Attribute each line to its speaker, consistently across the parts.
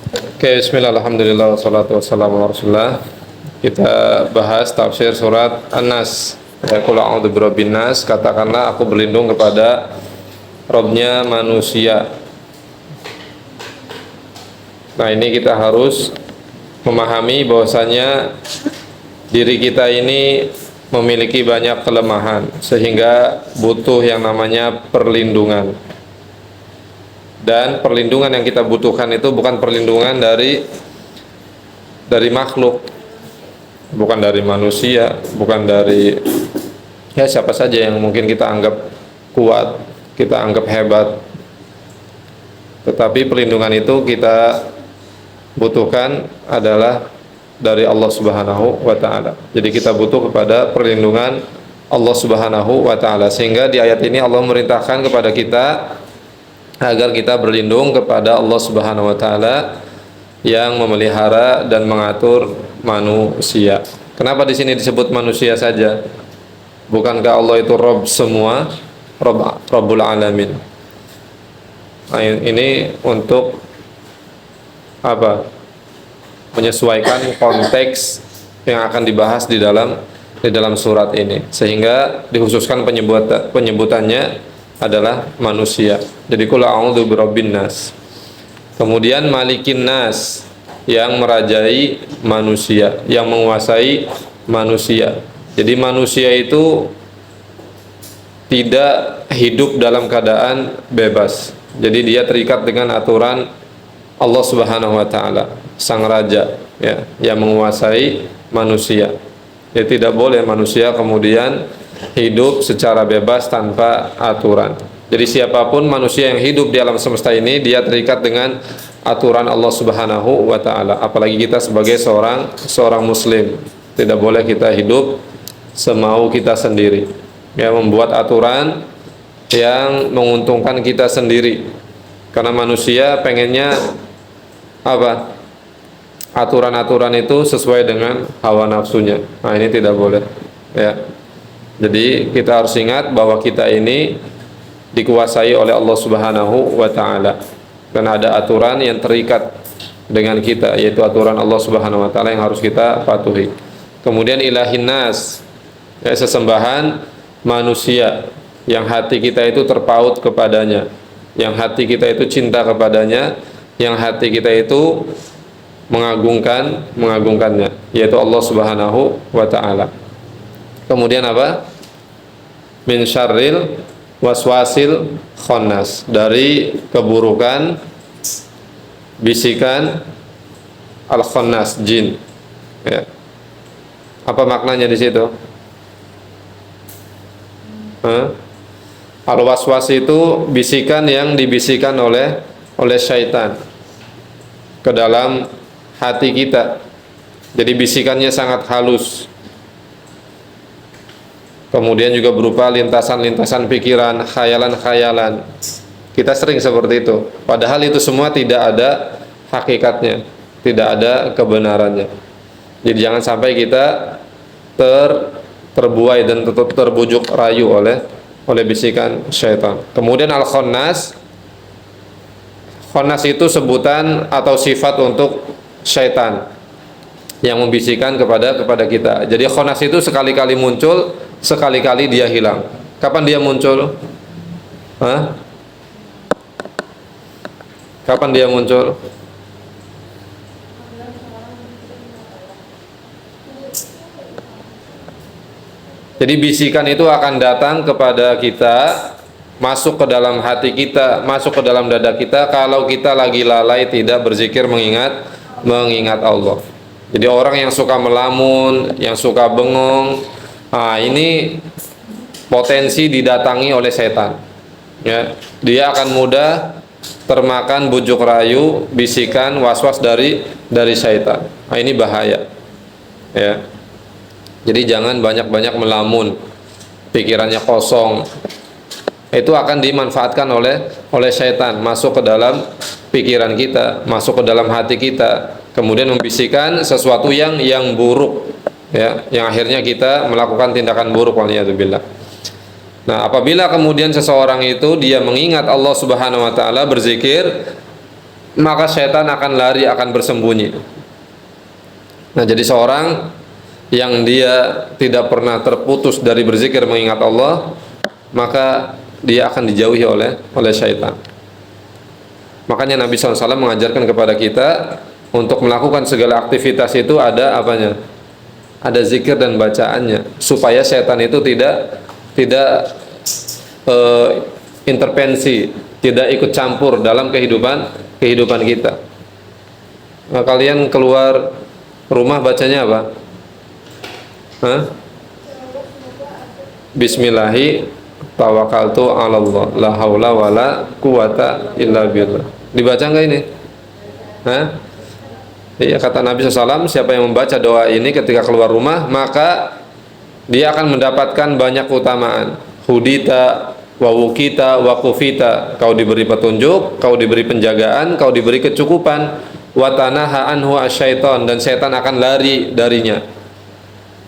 Speaker 1: Oke, bismillah, alhamdulillah, wassalatu wassalamu ala rasulillah. Kita bahas tafsir surat An-Nas. Ya, qul a'udzu birabbin nas, katakanlah aku berlindung kepada Robnya manusia. Nah, ini kita harus memahami bahwasanya diri kita ini memiliki banyak kelemahan sehingga butuh yang namanya perlindungan. Dan perlindungan yang kita butuhkan itu bukan perlindungan dari makhluk, bukan dari manusia, bukan dari ya siapa saja yang mungkin kita anggap kuat, kita anggap hebat. Tetapi perlindungan itu kita butuhkan adalah dari Allah Subhanahu wa taala. Jadi kita butuh kepada perlindungan Allah Subhanahu wa taala, sehingga di ayat ini Allah merintahkan kepada kita agar kita berlindung kepada Allah Subhanahu wa taala yang memelihara dan mengatur manusia. Kenapa di sini disebut manusia saja? Bukankah Allah itu Rabb semua, Rabbul Alamin? Nah, ini untuk apa? Menyesuaikan konteks yang akan dibahas di dalam surat ini, sehingga dikhususkan penyebutannya adalah manusia. Jadi qul a'udzu birabbin nas. Kemudian malikin nas, yang merajai manusia, yang menguasai manusia. Jadi manusia itu tidak hidup dalam keadaan bebas. Jadi dia terikat dengan aturan Allah Subhanahu wa taala, sang raja, ya, yang menguasai manusia. Jadi tidak boleh manusia kemudian hidup secara bebas tanpa aturan. Jadi siapapun manusia yang hidup di alam semesta ini, dia terikat dengan aturan Allah Subhanahu wa taala. Apalagi kita sebagai seorang muslim, tidak boleh kita hidup semau kita sendiri, ya, membuat aturan yang menguntungkan kita sendiri. Karena manusia pengennya apa? Aturan-aturan itu sesuai dengan hawa nafsunya. Nah, ini tidak boleh, ya. Jadi kita harus ingat bahwa kita ini dikuasai oleh Allah Subhanahu wa taala, dan ada aturan yang terikat dengan kita, yaitu aturan Allah Subhanahu wa taala yang harus kita patuhi. Kemudian ilahin nas, ya, sesembahan manusia yang hati kita itu terpaut kepadanya, yang hati kita itu cinta kepadanya, yang hati kita itu mengagungkannya, yaitu Allah Subhanahu wa taala. Kemudian apa? Min syarril waswasil khannas, dari keburukan bisikan al-khannas, jin. Ya. Apa maknanya di situ? Al-waswas itu bisikan yang dibisikkan oleh syaitan ke dalam hati kita. Jadi bisikannya sangat halus. Kemudian juga berupa lintasan-lintasan pikiran, khayalan-khayalan. Kita sering seperti itu. Padahal itu semua tidak ada hakikatnya, tidak ada kebenarannya. Jadi jangan sampai kita terbuai dan terbujuk rayu oleh bisikan syaitan. Kemudian al-khannas, khannas itu sebutan atau sifat untuk syaitan yang membisikkan kepada kita. Jadi khannas itu sekali-kali muncul, sekali-kali dia hilang. Kapan dia muncul? Kapan dia muncul? Jadi bisikan itu akan datang kepada kita, masuk ke dalam hati kita, masuk ke dalam dada kita kalau kita lagi lalai tidak berzikir mengingat Allah. Jadi orang yang suka melamun, yang suka bengong, ini potensi didatangi oleh setan. Ya, dia akan mudah termakan bujuk rayu, bisikan, waswas dari syaitan. Ini bahaya. Ya. Jadi jangan banyak-banyak melamun, pikirannya kosong. Itu akan dimanfaatkan oleh syaitan, masuk ke dalam pikiran kita, masuk ke dalam hati kita, kemudian membisikkan sesuatu yang buruk, ya, yang akhirnya kita melakukan tindakan buruk, waliyadzubillah. Nah, apabila kemudian seseorang itu dia mengingat Allah Subhanahu wa taala, berzikir, maka setan akan lari, akan bersembunyi. Nah, jadi seorang yang dia tidak pernah terputus dari berzikir mengingat Allah, maka dia akan dijauhi oleh syaitan. Makanya Nabi SAW mengajarkan kepada kita untuk melakukan segala aktivitas itu ada apanya? Ada zikir dan bacaannya, supaya setan itu tidak intervensi, tidak ikut campur dalam kehidupan kita. Nah, kalian keluar rumah bacanya apa? Hah? Bismillahi tawakkaltu 'ala Allah, la haula wala quwata illa billah. Dibaca enggak ini? Hah? Iya, kata Nabi SAW, siapa yang membaca doa ini ketika keluar rumah, maka dia akan mendapatkan banyak keutamaan. Hudita wa wukita wa kufita, kau diberi petunjuk, kau diberi penjagaan, kau diberi kecukupan. Wa tanaha anhu asyaiton, dan setan akan lari darinya.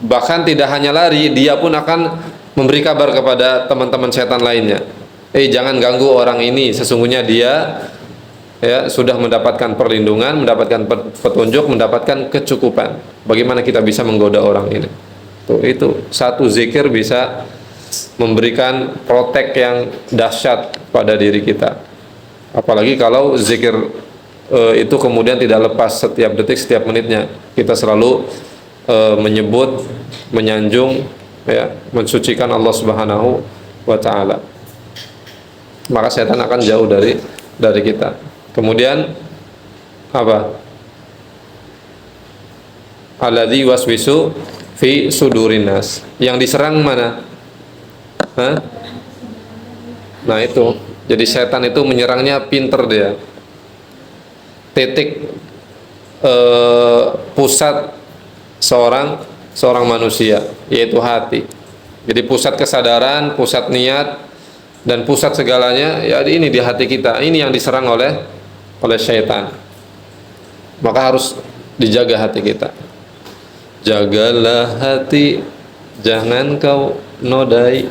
Speaker 1: Bahkan tidak hanya lari, dia pun akan memberi kabar kepada teman-teman setan lainnya. Jangan ganggu orang ini, sesungguhnya dia sudah mendapatkan perlindungan, mendapatkan petunjuk, mendapatkan kecukupan. Bagaimana kita bisa menggoda orang ini? Itu satu zikir bisa memberikan protek yang dahsyat pada diri kita. Apalagi kalau zikir itu kemudian tidak lepas setiap detik, setiap menitnya. Kita selalu menyebut, menyanjung, mensucikan Allah Subhanahu wa Ta'ala. Maka setan akan jauh dari kita. Kemudian apa? Alladzi waswisu fi sudurin nas. Yang diserang mana? Hah? Nah itu. Jadi setan itu menyerangnya pinter dia. Titik pusat seorang manusia, yaitu hati. Jadi pusat kesadaran, pusat niat, dan pusat segalanya ini di hati kita. Ini yang diserang oleh syaitan. Maka harus dijaga hati kita. Jagalah hati, jangan kau nodai.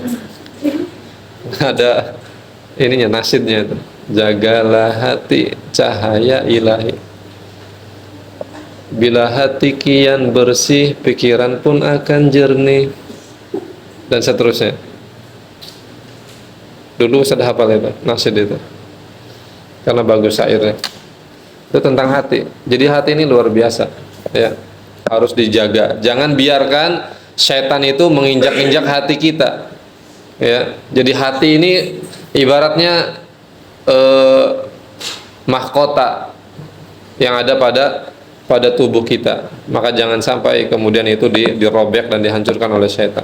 Speaker 1: Ada ininya, nasidnya itu. Jagalah hati, cahaya ilahi. Bila hati kian bersih, pikiran pun akan jernih. Dan seterusnya. Dulu saya hafal itu, nasid itu. Karena bagus syairnya. Itu tentang hati. Jadi hati ini luar biasa, ya. Harus dijaga. Jangan biarkan syaitan itu menginjak-injak hati kita. Ya. Jadi hati ini ibaratnya mahkota yang ada pada tubuh kita. Maka jangan sampai kemudian itu dirobek dan dihancurkan oleh syaitan.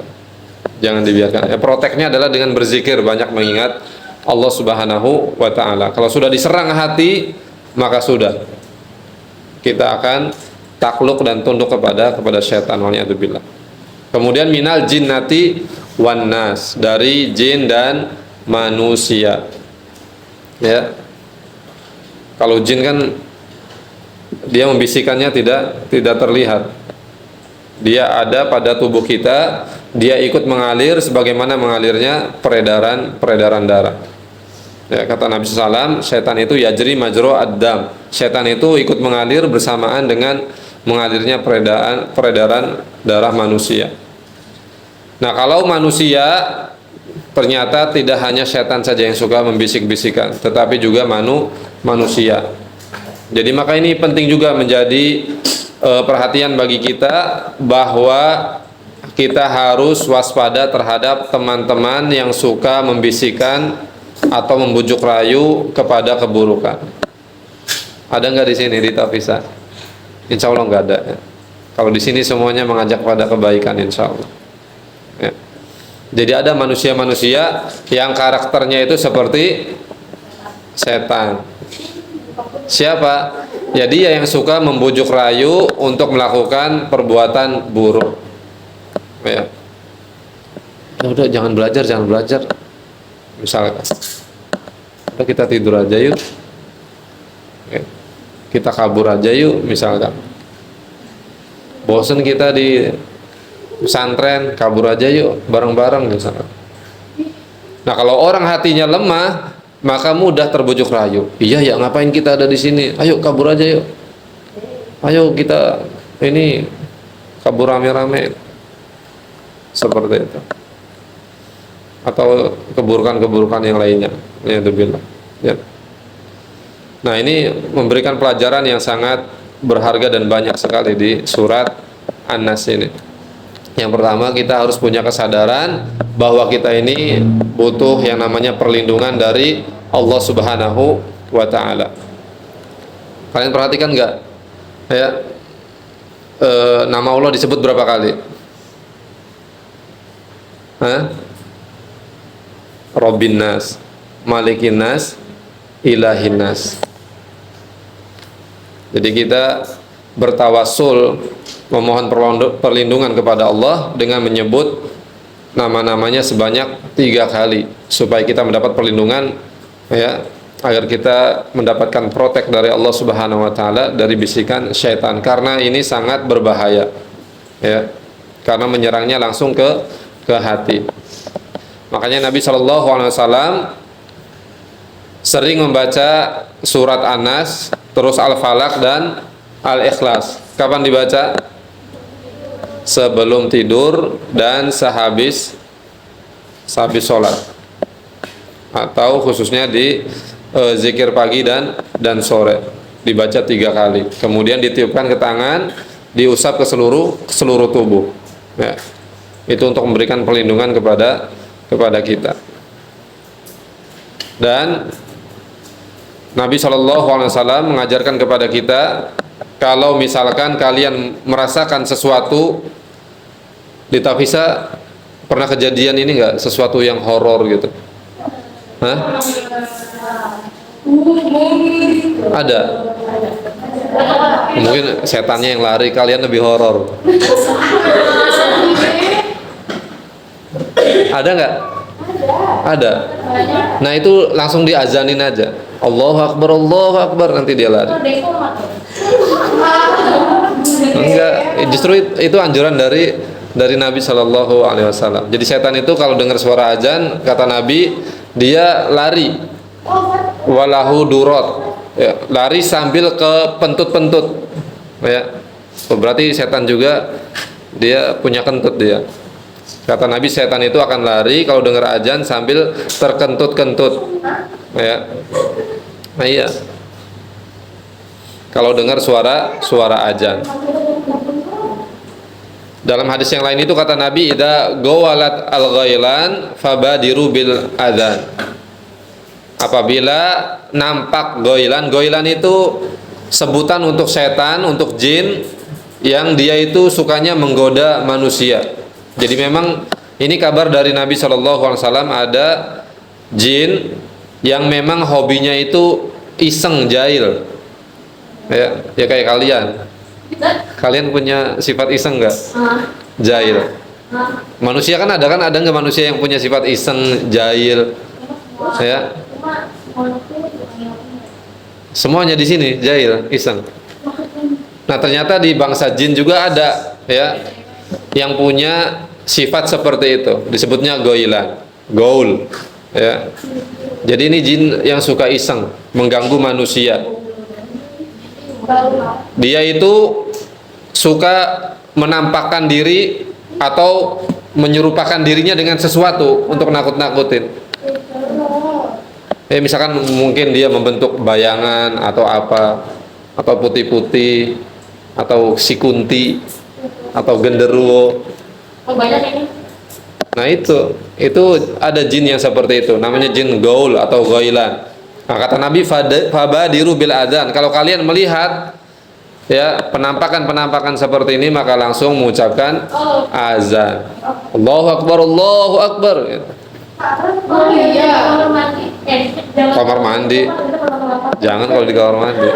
Speaker 1: Jangan dibiarkan. Proteknya adalah dengan berzikir, banyak mengingat Allah Subhanahu wa Ta'ala. Kalau sudah diserang hati, maka sudah, kita akan takluk dan tunduk kepada syaitan. Waliyadzubillah. Kemudian minal jinnati wan nas, dari jin dan manusia. Ya. Kalau jin kan dia membisikkannya tidak terlihat. Dia ada pada tubuh kita, dia ikut mengalir sebagaimana mengalirnya peredaran darah. Ya, kata Nabi SAW, syaitan itu yajri majro ad-dam. Syaitan itu ikut mengalir bersamaan dengan mengalirnya peredaran darah manusia. Nah, kalau manusia ternyata tidak hanya syaitan saja yang suka membisik-bisikan, tetapi juga manusia. Jadi maka ini penting juga menjadi perhatian bagi kita, bahwa kita harus waspada terhadap teman-teman yang suka membisikkan atau membujuk rayu kepada keburukan. Ada nggak di sini di Tafisa? Insya Allah nggak ada. Ya. Kalau di sini semuanya mengajak pada kebaikan, insya Allah. Ya. Jadi ada manusia-manusia yang karakternya itu seperti setan. Siapa? Ya dia yang suka membujuk rayu untuk melakukan perbuatan buruk. Ya. Udah jangan belajar. Misalkan, udah kita tidur aja yuk. Ya. Kita kabur aja yuk, misalkan. Bosen kita di pesantren, kabur aja yuk bareng-bareng misalkan. Nah, kalau orang hatinya lemah, maka mudah terbujuk rayu. Iya ya, ngapain kita ada di sini? Ayo kabur aja yuk. Ayo kita ini kabur rame-rame. Seperti itu. Atau keburukan-keburukan yang lainnya. Ya. Nah, ini memberikan pelajaran yang sangat berharga dan banyak sekali di surat An-Nas ini. Yang pertama, kita harus punya kesadaran bahwa kita ini butuh yang namanya perlindungan dari Allah Subhanahu wa Ta'ala. Kalian perhatikan nggak? Ya, nama Allah disebut berapa kali? Rabbin Nas, Malikin Nas, Ilahin Nas. Jadi kita bertawassul, memohon perlindungan kepada Allah dengan menyebut nama-namanya sebanyak 3 kali supaya kita mendapat perlindungan, ya, agar kita mendapatkan protek dari Allah Subhanahu wa Ta'ala dari bisikan syaitan, karena ini sangat berbahaya, ya, karena menyerangnya langsung ke hati. Makanya Nabi SAW sering membaca surat An-Nas, terus Al-Falaq dan Al-Ikhlas. Kapan dibaca? Sebelum tidur dan sehabis sholat, atau khususnya di zikir pagi dan sore, dibaca 3 kali. Kemudian ditiupkan ke tangan, diusap ke seluruh tubuh. Ya. Itu untuk memberikan perlindungan kepada kita. Dan Nabi SAW mengajarkan kepada kita, kalau misalkan kalian merasakan sesuatu di Tafisa, pernah kejadian ini enggak, sesuatu yang horor gitu? Ada? Mungkin setannya yang lari, kalian lebih horor. Ada nggak? Ada. Nah, itu langsung diazanin aja. Allahu Akbar, Allahu Akbar, nanti dia lari. Enggak, justru itu anjuran dari Nabi Shallallahu Alaihi Wasallam. Jadi setan itu kalau dengar suara azan, kata Nabi, dia lari. Walahu durot, ya, lari sambil ke pentut-pentut. Ya, berarti setan juga dia punya kentut dia. Kata Nabi, setan itu akan lari kalau dengar azan sambil terkentut-kentut. Ya. Nah, iya. Kalau dengar suara azan. Dalam hadis yang lain itu kata Nabi, idza gawalat al-ghailan fabadiru bil adzan. Apabila nampak goilan itu sebutan untuk setan, untuk jin yang dia itu sukanya menggoda manusia. Jadi memang ini kabar dari Nabi SAW, ada jin yang memang hobinya itu iseng, jahil. Ya kayak kalian. Kalian punya sifat iseng nggak? Jahil. Manusia kan ada nggak manusia yang punya sifat iseng, jahil? Ya. Semuanya di sini jahil, iseng. Nah, ternyata di bangsa jin juga ada, ya, yang punya sifat seperti itu, disebutnya gaul, ya. Jadi ini jin yang suka iseng, mengganggu manusia. Dia itu suka menampakkan diri atau menyerupakan dirinya dengan sesuatu untuk nakut-nakutin. Misalkan mungkin dia membentuk bayangan atau apa, atau putih-putih, atau si kunti, atau genderuwo. Banyak ini. Nah, itu ada jin yang seperti itu, namanya jin gaul atau ghailan. Nah, kata Nabi, fabadiru bil adzan. Kalau kalian melihat, ya, penampakan seperti ini, maka langsung mengucapkan azan. Allahu Akbar, Allahu Akbar. Oh iya. Kamar mandi. Jangan kalau di kamar mandi.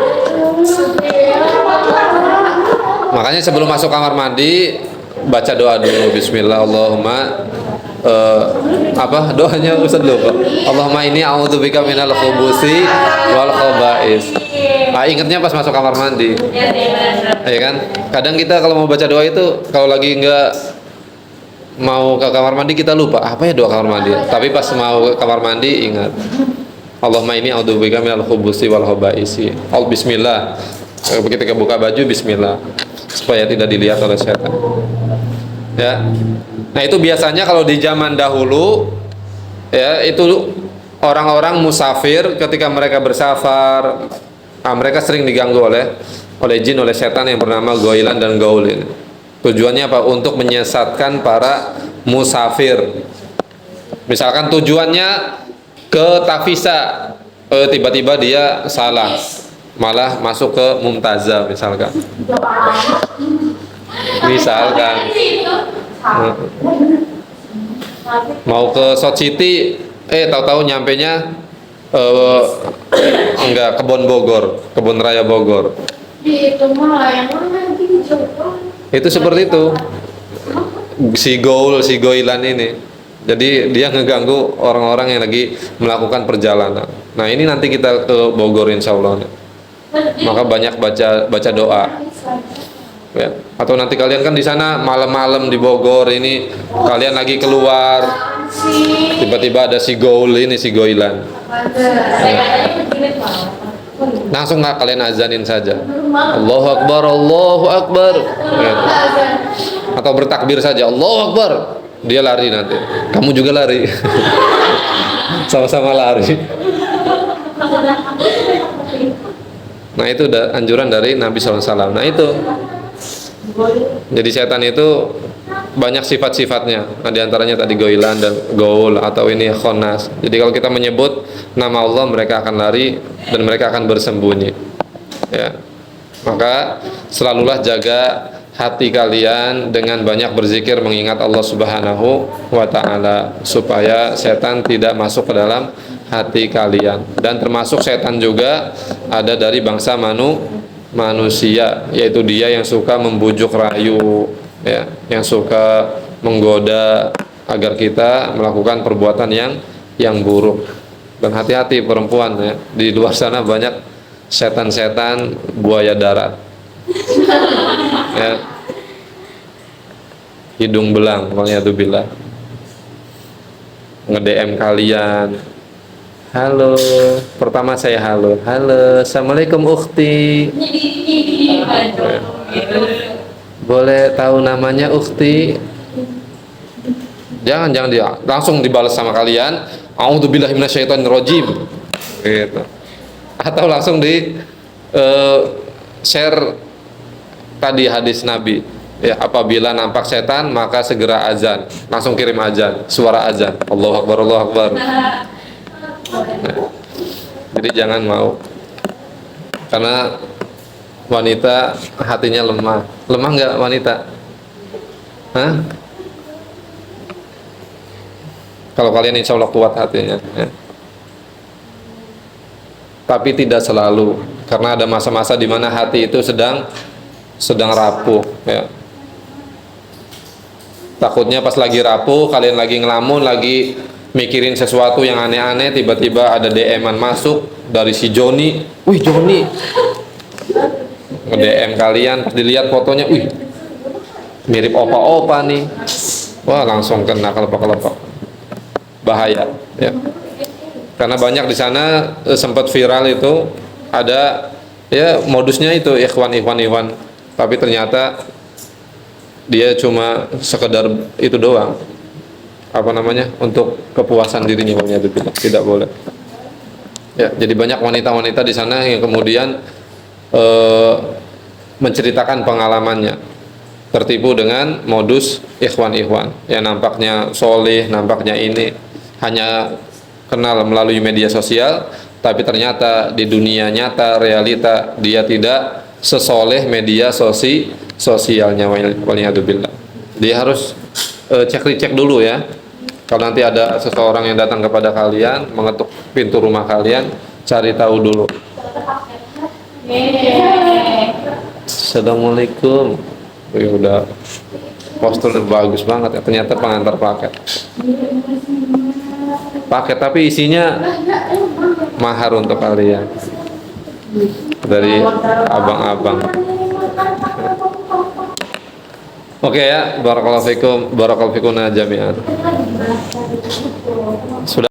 Speaker 1: Makanya sebelum masuk kamar mandi, baca doa dulu. Bismillah, Allahumma doanya Ustaz lupa. Allahumma inni a'udzubika minal khubusi wal khaba'is. Ingatnya pas masuk kamar mandi. Ya kan? Kadang kita kalau mau baca doa itu, kalau lagi enggak mau ke kamar mandi kita lupa apa ya doa kamar mandi. Tapi pas mau ke kamar mandi ingat. Allahumma inni a'udzubika minal khubuthi wal khaba'isi. Bismillah. Ketika buka baju bismillah supaya tidak dilihat oleh setan. Ya. Nah, itu biasanya kalau di zaman dahulu ya, itu orang-orang musafir ketika mereka bersafar, mereka sering diganggu oleh jin, oleh setan yang bernama Goilan dan Gaul ini. Tujuannya apa? Untuk menyesatkan para musafir. Misalkan tujuannya ke Tafisa, tiba-tiba dia salah, malah masuk ke Mumtazah misalkan. Mau ke South City, tahu-tahu nyampenya enggak, Kebon Bogor, Kebun Raya Bogor. Itu seperti itu. Si Goilan ini. Jadi dia ngeganggu orang-orang yang lagi melakukan perjalanan. Nah, ini nanti kita ke Bogor insya Allah. Maka banyak baca doa. Ya. Atau nanti kalian kan di sana malam-malam di Bogor ini, kalian lagi keluar, tiba-tiba ada si Goilan. Ya. Langsung nggak, kalian azanin saja, Allahu Akbar, Allahu Akbar, gitu. Atau bertakbir saja, Allahu Akbar, dia lari nanti, kamu juga lari, sama-sama lari. Nah, itu udah anjuran dari Nabi SAW. Nah, itu jadi setan itu banyak sifat-sifatnya. Nah, diantaranya tadi Goilan dan Gaul atau ini Khonas. Jadi kalau kita menyebut nama Allah, mereka akan lari dan mereka akan bersembunyi. Ya. Maka selalulah jaga hati kalian dengan banyak berzikir, mengingat Allah Subhanahu wa Ta'ala, supaya setan tidak masuk ke dalam hati kalian. Dan termasuk setan juga ada dari bangsa manusia, yaitu dia yang suka membujuk rayu, ya, yang suka menggoda agar kita melakukan perbuatan yang buruk. Dan hati-hati perempuan, ya, di luar sana banyak setan-setan buaya darat, ya, hidung belang, waliyadzubillah, nge-DM kalian, halo, pertama saya halo, assalamualaikum ukhti, boleh tahu namanya ukhti? Jangan dia langsung dibalas sama kalian, a'udzubillahi minasyaitonirrajim, gitu. Atau langsung di share tadi hadis Nabi, ya, apabila nampak setan maka segera azan, langsung kirim azan, suara azan, Allahu Akbar, Allahu Akbar. Nah, jadi jangan mau, karena wanita hatinya lemah. Lemah nggak wanita? Hah? Kalau kalian insya Allah kuat hatinya, ya. Tapi tidak selalu, karena ada masa-masa di mana hati itu sedang rapuh, ya. Takutnya pas lagi rapuh, kalian lagi ngelamun, lagi mikirin sesuatu yang aneh-aneh, tiba-tiba ada DM-an masuk dari si Joni. Wih, Joni nge-DM kalian, pas dilihat fotonya, wih, mirip opa-opa nih. Wah, langsung kena kelopak-kelopak. Bahaya, ya. Karena banyak di sana sempat viral itu, ada, ya, modusnya itu ikhwan, tapi ternyata dia cuma sekedar itu doang, apa namanya, untuk kepuasan dirinya, tidak boleh. Ya, jadi banyak wanita-wanita di sana yang kemudian menceritakan pengalamannya, tertipu dengan modus ikhwan yang nampaknya soleh, nampaknya ini hanya kenal melalui media sosial, tapi ternyata di dunia nyata, realita, dia tidak sesoleh media sosialnya, waliyadzubillah. Dia harus cek dulu, ya. Kalau nanti ada seseorang yang datang kepada kalian, mengetuk pintu rumah kalian, cari tahu dulu. Assalamualaikum. Wih, udah postur bagus banget, ya. Ternyata pengantar paket, tapi isinya mahar untuk kalian dari abang-abang. Oke, ya, barakallahu fikum jami'an. Sudah